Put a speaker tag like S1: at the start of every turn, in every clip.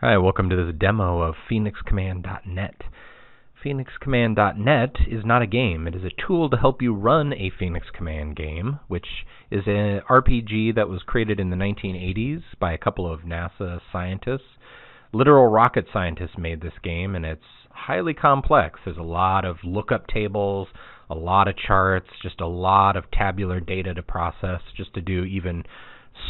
S1: Hi, welcome to this demo of PhoenixCommand.net. PhoenixCommand.net is not a game. It is a tool to help you run a Phoenix Command game, which is an RPG that was created in the 1980s by a couple of NASA scientists. Literal rocket scientists made this game, and it's highly complex. There's a lot of lookup tables, a lot of charts, just a lot of tabular data to process just to do even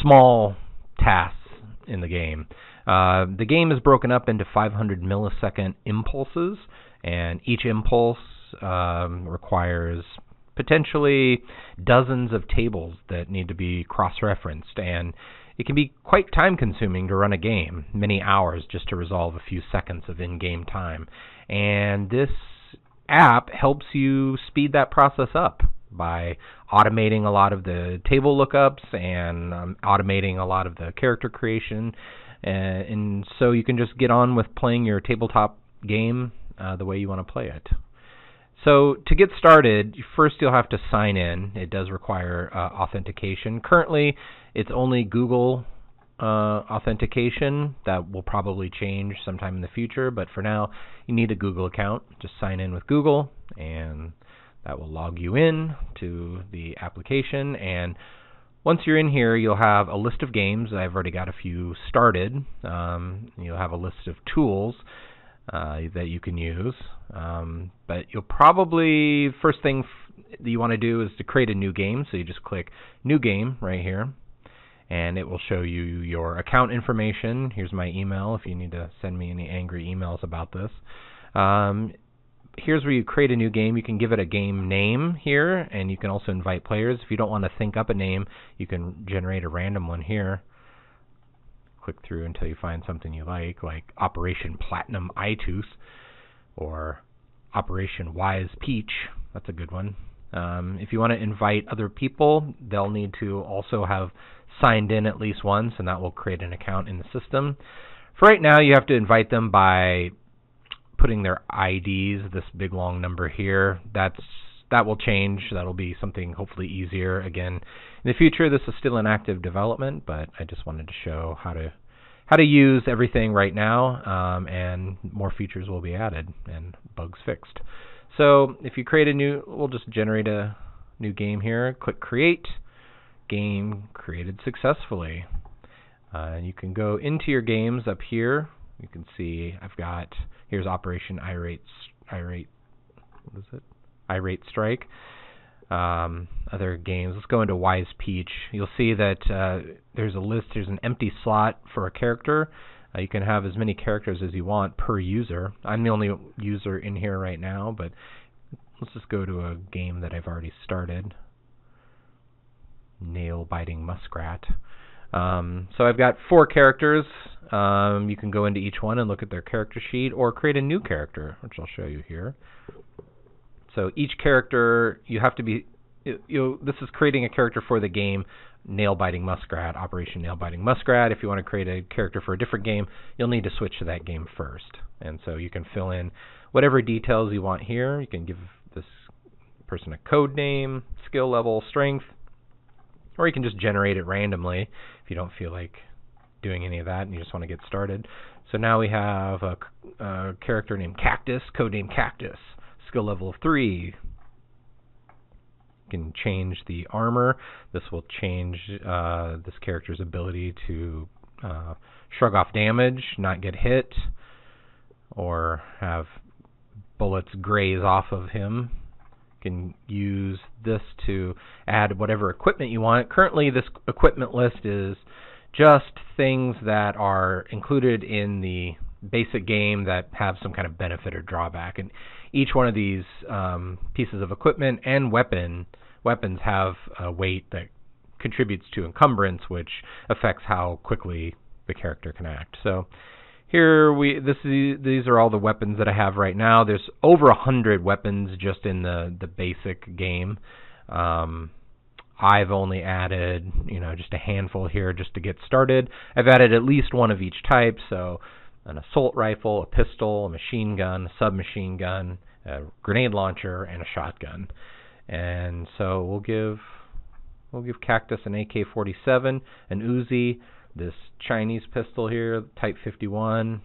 S1: small tasks in the game. The game is broken up into 500 millisecond impulses, and each impulse requires potentially dozens of tables that need to be cross-referenced, and it can be quite time-consuming to run a game, many hours just to resolve a few seconds of in-game time. And this app helps you speed that process up by automating a lot of the table lookups and automating a lot of the character creation. And so you can just get on with playing your tabletop game the way you want to play it. So to get started, first you'll have to sign in. It does require authentication. Currently, it's only Google authentication. That will probably change sometime in the future, but for now, you need a Google account. Just sign in with Google, and that will log you in to the application. And once you're in here, you'll have a list of games. I've already got a few started. You'll have a list of tools that you can use. But you'll probably, first thing that you want to do is to create a new game. So you just click New Game right here, and it will show you your account information. Here's my email if you need to send me any angry emails about this. Here's where you create a new game. You can give it a game name here, and you can also invite players. If you don't want to think up a name, you can generate a random one here. Click through until you find something you like Operation Platinum Itus or Operation Wise Peach. That's a good one. If you want to invite other people, they'll need to also have signed in at least once, and that will create an account in the system. For right now, you have to invite them by putting their IDs, this big long number here. That will change. That'll be something hopefully easier. Again, in the future, this is still in active development, but I just wanted to show how to use everything right now, and more features will be added and bugs fixed. So if you create we'll just generate a new game here. Click Create. Game created successfully. You can go into your games up here. You can see here's Operation Irate Strike. Other games. Let's go into Wise Peach. You'll see that there's a list. There's an empty slot for a character. You can have as many characters as you want per user. I'm the only user in here right now, but let's just go to a game that I've already started. Nail-biting muskrat. So I've got 4 characters. You can go into each one and look at their character sheet or create a new character, which I'll show you here. So each character, you have to be, this is creating a character for the game Nail-biting Muskrat, Operation Nail-biting Muskrat. If you want to create a character for a different game, you'll need to switch to that game first. And so you can fill in whatever details you want here. You can give this person a code name, skill level, strength, or you can just generate it randomly if you don't feel like doing any of that and you just want to get started. So now we have a character named Cactus, codename Cactus, skill level of 3. You can change the armor. This will change this character's ability to shrug off damage, not get hit, or have bullets graze off of him. You can use this to add whatever equipment you want. Currently, this equipment list is just things that are included in the basic game that have some kind of benefit or drawback. And each one of these pieces of equipment and weapons have a weight that contributes to encumbrance, which affects how quickly the character can act. So here these are all the weapons that I have right now. There's over 100 weapons just in the basic game. I've only added, just a handful here just to get started. I've added at least one of each type, so an assault rifle, a pistol, a machine gun, a submachine gun, a grenade launcher, and a shotgun. And so we'll give Cactus an AK-47, an Uzi, this Chinese pistol here, Type 51.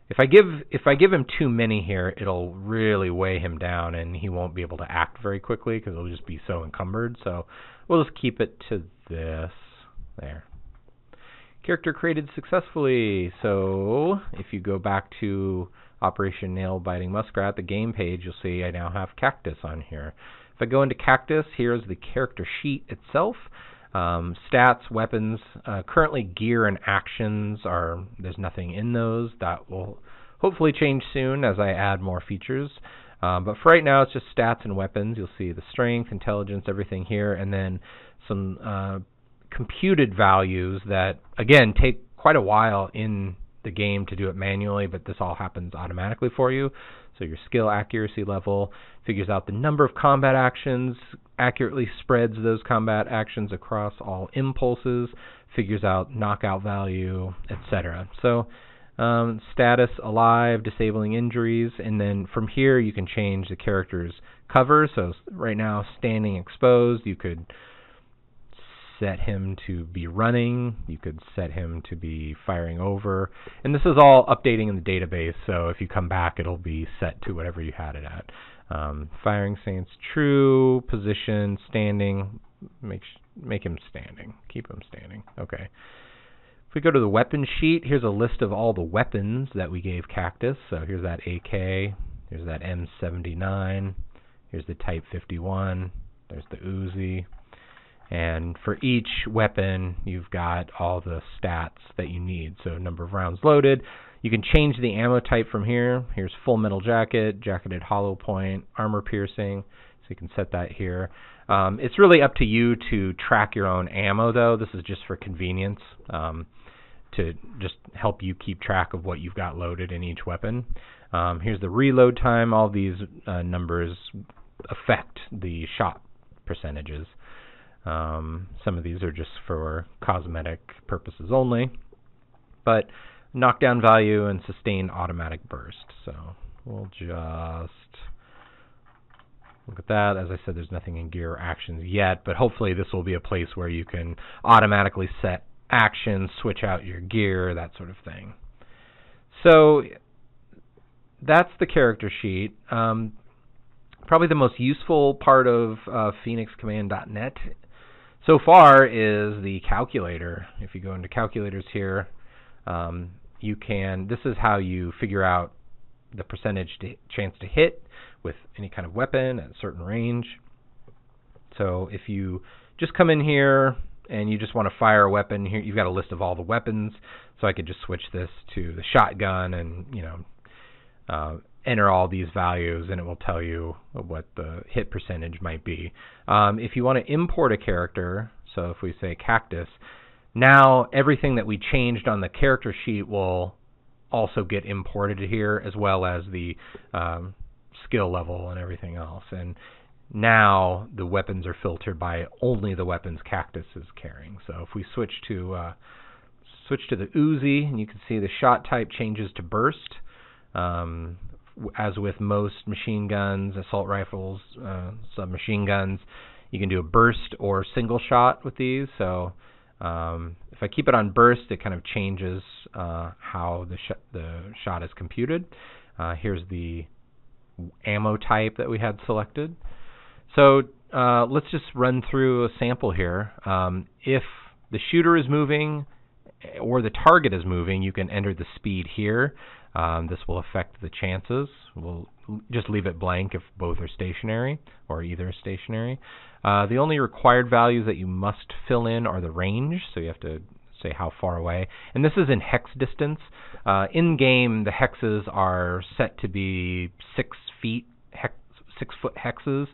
S1: If I give him too many here, it'll really weigh him down, and he won't be able to act very quickly because he'll just be so encumbered. So we'll just keep it to this. There. Character created successfully. So if you go back to Operation Nail Biting Muskrat, the game page, you'll see I now have Cactus on here. If I go into Cactus, here's the character sheet itself. Stats, weapons, currently gear and actions there's nothing in those. That will hopefully change soon as I add more features. But for right now, it's just stats and weapons. You'll see the strength, intelligence, everything here, and then some computed values that, again, take quite a while in the game to do it manually, but this all happens automatically for you. So your skill accuracy level figures out the number of combat actions, accurately spreads those combat actions across all impulses, figures out knockout value, etc. So status, alive, disabling injuries, and then from here you can change the character's cover. So right now, standing exposed, you could set him to be running, you could set him to be firing over, and this is all updating in the database, so if you come back it'll be set to whatever you had it at. Firing stance true, position, standing, make him standing, keep him standing. Okay. If we go to the weapon sheet, here's a list of all the weapons that we gave Cactus. So here's that AK, here's that M79, here's the Type 51, there's the Uzi. And for each weapon, you've got all the stats that you need. So number of rounds loaded. You can change the ammo type from here. Here's full metal jacket, jacketed hollow point, armor piercing. So you can set that here. It's really up to you to track your own ammo, though. This is just for convenience, to just help you keep track of what you've got loaded in each weapon. Here's the reload time. All these numbers affect the shot percentages. Some of these are just for cosmetic purposes only, but knockdown value and sustained automatic burst. So we'll just look at that. As I said, there's nothing in gear or actions yet, but hopefully this will be a place where you can automatically set actions, switch out your gear, that sort of thing. So that's the character sheet. Probably the most useful part of PhoenixCommand.net so far is the calculator. If you go into calculators here, this is how you figure out the percentage chance to hit with any kind of weapon at a certain range. So if you just come in here and you just want to fire a weapon, here you've got a list of all the weapons. So I could just switch this to the shotgun and enter all these values, and it will tell you what the hit percentage might be. If you want to import a character, so if we say Cactus, now everything that we changed on the character sheet will also get imported here, as well as the skill level and everything else. And now the weapons are filtered by only the weapons Cactus is carrying. So if we switch to the Uzi, and you can see the shot type changes to burst. As with most machine guns, assault rifles, submachine guns, you can do a burst or single shot with these. So if I keep it on burst, it kind of changes how the shot is computed. Here's the ammo type that we had selected. So let's just run through a sample here. If the shooter is moving or the target is moving, you can enter the speed here. This will affect the chances. We'll just leave it blank if both are stationary or either is stationary. The only required values that you must fill in are the range, so you have to say how far away. And this is in hex distance. In-game, the hexes are set to be 6 foot hexes.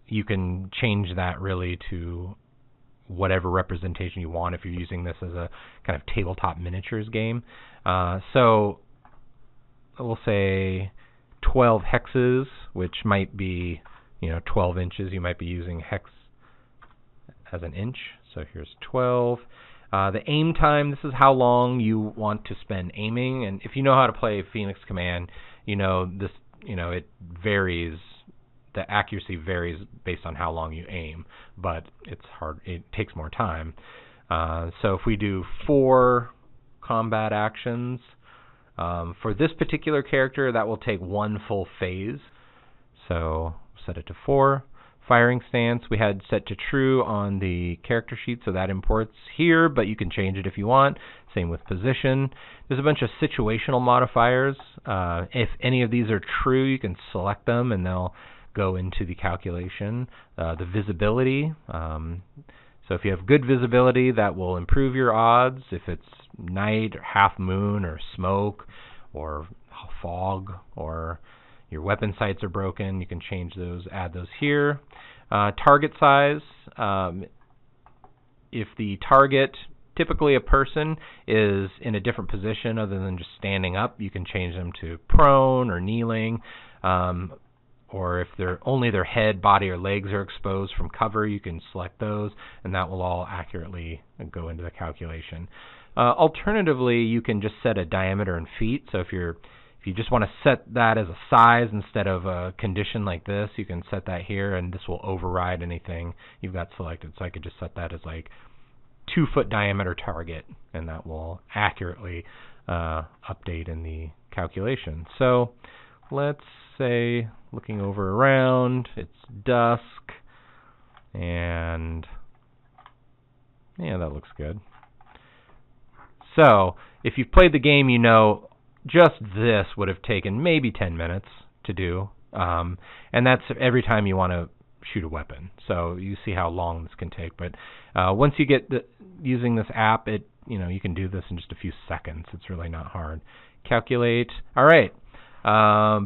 S1: You can change that really to whatever representation you want if you're using this as a kind of tabletop miniatures game. So we'll say 12 hexes, which might be 12 inches. You might be using hex as an inch. So here's 12. The aim time, this is how long you want to spend aiming. And if you know how to play Phoenix Command, it varies the accuracy varies based on how long you aim, but it's hard. It takes more time. So if we do 4 combat actions, for this particular character, that will take 1 full phase. So set it to 4. Firing stance, we had set to true on the character sheet, so that imports here, but you can change it if you want. Same with position. There's a bunch of situational modifiers. If any of these are true, you can select them, and they'll go into the calculation. The visibility, so if you have good visibility, that will improve your odds. If it's night or half moon or smoke or fog or your weapon sights are broken, you can change those, add those here. Target size, if the target, typically a person, is in a different position other than just standing up, you can change them to prone or kneeling. Or if they're only their head, body, or legs are exposed from cover, you can select those, and that will all accurately go into the calculation. Alternatively, you can just set a diameter in feet. So if you just want to set that as a size instead of a condition like this, you can set that here, and this will override anything you've got selected. So I could just set that as like 2-foot diameter target, and that will accurately update in the calculation. So let's say, looking over around, it's dusk, and yeah, that looks good. So if you've played the game, you know just this would have taken maybe 10 minutes to do, and that's every time you want to shoot a weapon. So you see how long this can take. But once you get using this app, you can do this in just a few seconds. It's really not hard. Calculate. All right.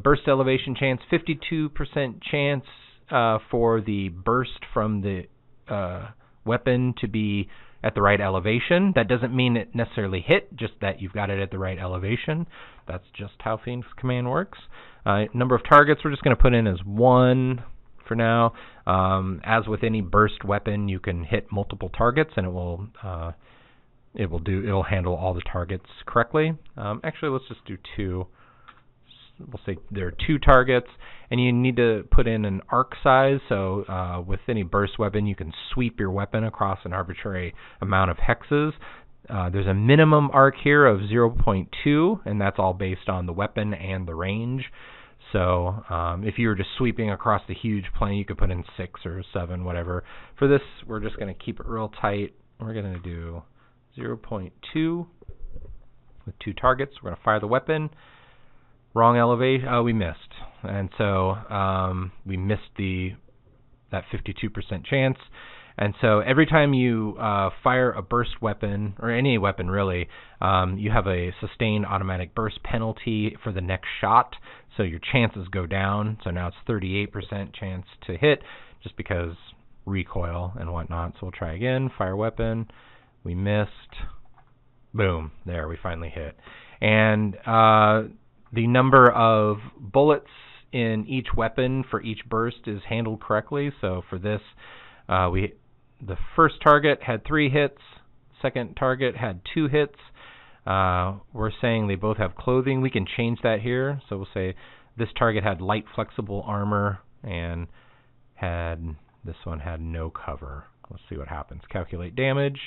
S1: Burst elevation chance, 52% chance for the burst from the weapon to be at the right elevation. That doesn't mean it necessarily hit, just that you've got it at the right elevation. That's just how Phoenix Command works. Number of targets, we're just going to put in as 1 for now. As with any burst weapon, you can hit multiple targets, and it'll handle all the targets correctly. Actually, let's just do 2. We'll say there are 2 targets, and you need to put in an arc size. So with any burst weapon, you can sweep your weapon across an arbitrary amount of hexes. There's a minimum arc here of 0.2, and that's all based on the weapon and the range. So if you were just sweeping across the huge plane, you could put in 6 or 7, whatever. For this, we're just going to keep it real tight. We're going to do 0.2 with 2 targets. We're going to fire the weapon. Wrong elevation. Oh, we missed. And so we missed that 52% chance. And so every time you fire a burst weapon, or any weapon really, you have a sustained automatic burst penalty for the next shot. So your chances go down. So now it's 38% chance to hit, just because recoil and whatnot. So we'll try again. Fire weapon. We missed. Boom. There, we finally hit. And the number of bullets in each weapon for each burst is handled correctly. So for this, the first target had 3 hits. Second target had 2 hits. We're saying they both have clothing. We can change that here. So we'll say this target had light flexible armor, and this one had no cover. Let's see what happens. Calculate damage.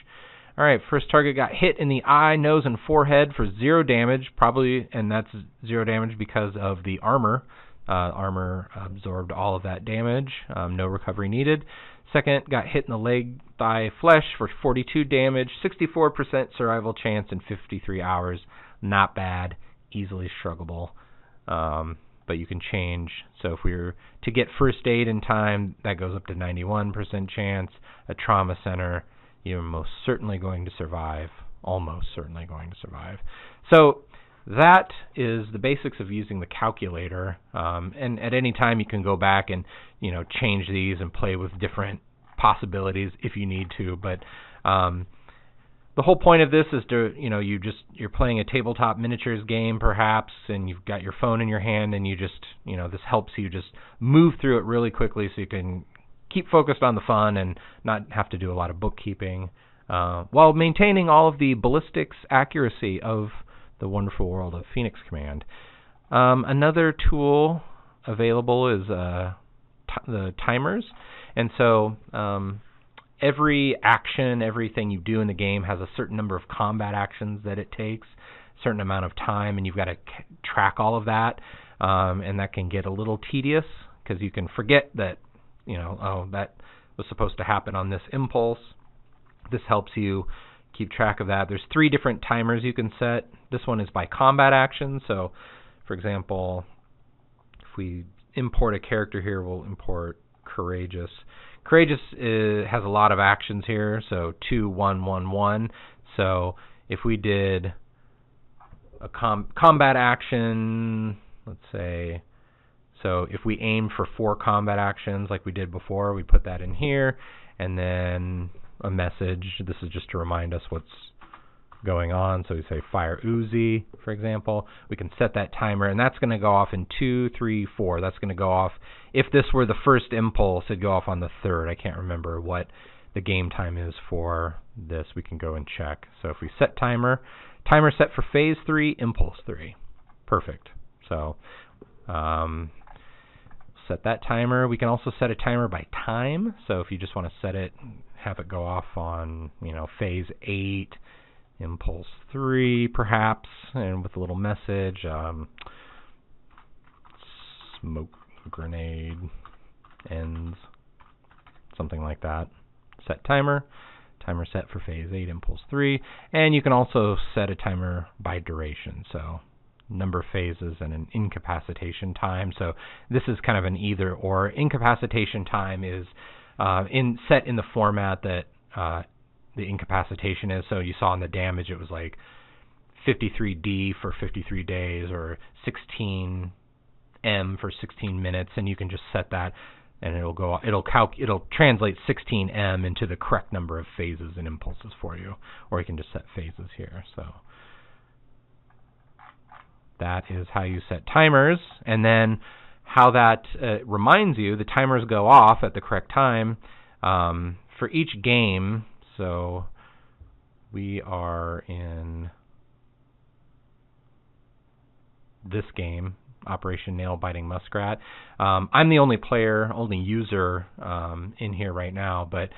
S1: All right, first target got hit in the eye, nose, and forehead for 0 damage, probably, and that's 0 damage because of the armor. Armor absorbed all of that damage. No recovery needed. Second got hit in the leg, thigh, flesh for 42 damage, 64% survival chance in 53 hours. Not bad, easily struggable. But you can change. So if we were to get first aid in time, that goes up to 91% chance. A trauma center, you're most certainly going to survive, almost certainly going to survive. So that is the basics of using the calculator. And at any time you can go back and change these and play with different possibilities if you need to. But the whole point of this is to you're playing a tabletop miniatures game perhaps, and you've got your phone in your hand, and you just this helps you just move through it really quickly so you can keep focused on the fun and not have to do a lot of bookkeeping while maintaining all of the ballistics accuracy of the wonderful world of Phoenix Command. Another tool available is the timers, and so every action, everything you do in the game has a certain number of combat actions that it takes, a certain amount of time, and you've got to track all of that, and that can get a little tedious because you can forget that, that was supposed to happen on this impulse. This helps you keep track of that. There's 3 different timers you can set. This one is by combat action. So, for example, if we import a character here, we'll import Courageous. Courageous has a lot of actions here, so 2, 1, 1, 1. So if we did a combat action, let's say, so if we aim for 4 combat actions like we did before, we put that in here, and then a message. This is just to remind us what's going on. So we say fire Uzi, for example. We can set that timer, and that's going to go off in 2, 3, 4. That's going to go off. If this were the first impulse, it'd go off on the 3rd. I can't remember what the game time is for this. We can go and check. So if we set timer set for phase 3, impulse 3. Perfect. So set that timer. We can also set a timer by time. So if you just want to set it, have it go off on, phase 8, impulse 3, perhaps, and with a little message, smoke grenade ends, something like that. Set timer. Timer set for phase 8, impulse 3. And you can also set a timer by duration. So number of phases and an incapacitation time. So this is kind of an either or. Incapacitation time is set in the format that the incapacitation is. So you saw in the damage it was like 53D for 53 days or 16M for 16 minutes, and you can just set that, and it'll translate 16M into the correct number of phases and impulses for you, or you can just set phases here. So that is how you set timers, and then how that reminds you the timers go off at the correct time for each game. So we are in this game, Operation Nail Biting Muskrat. I'm the only user in here right now, but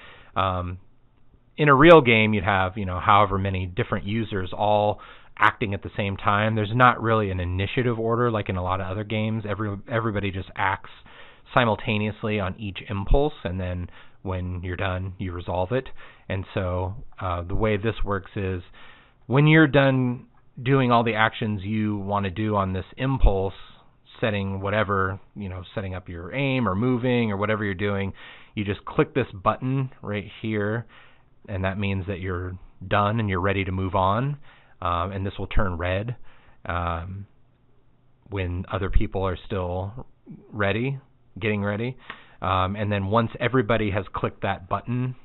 S1: in a real game you'd have, however many different users all acting at the same time. There's not really an initiative order like in a lot of other games. Everybody just acts simultaneously on each impulse, and then when you're done, you resolve it. And so the way this works is when you're done doing all the actions you want to do on this impulse, setting whatever, setting up your aim or moving or whatever you're doing, you just click this button right here, and that means that you're done and you're ready to move on. And this will turn red when other people are still getting ready. And then once everybody has clicked that button,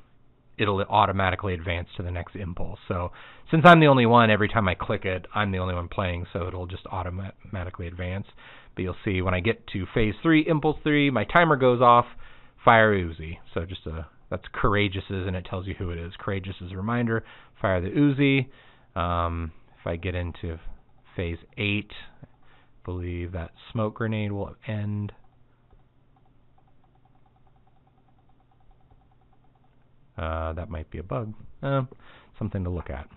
S1: it'll automatically advance to the next impulse. So since I'm the only one, every time I click it, I'm the only one playing, so it'll just automatically advance. But you'll see when I get to phase 3, impulse 3, my timer goes off, fire Uzi. So that's Courageous's, and it tells you who it is. Courageous is a reminder, fire the Uzi. If I get into phase 8, I believe that smoke grenade will end. That might be a bug. Something to look at.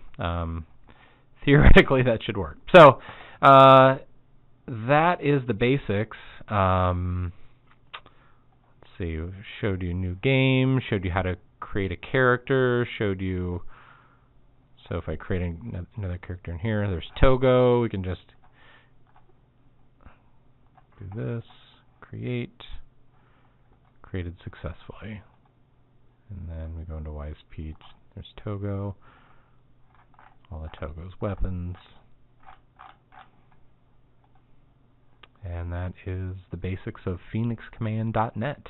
S1: Theoretically, that should work. So that is the basics. Let's see. Showed you a new game. Showed you how to create a character. Showed you. So if I create another character in here, there's Togo. We can just do this. Created successfully. And then we go into Wise Peach. There's Togo. All the Togo's weapons. And that is the basics of PhoenixCommand.net.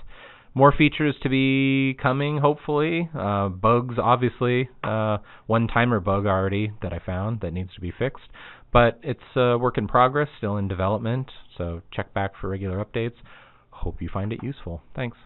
S1: More features to be coming, hopefully. Bugs, obviously. One timer bug already that I found that needs to be fixed. But it's a work in progress, still in development. So check back for regular updates. Hope you find it useful. Thanks.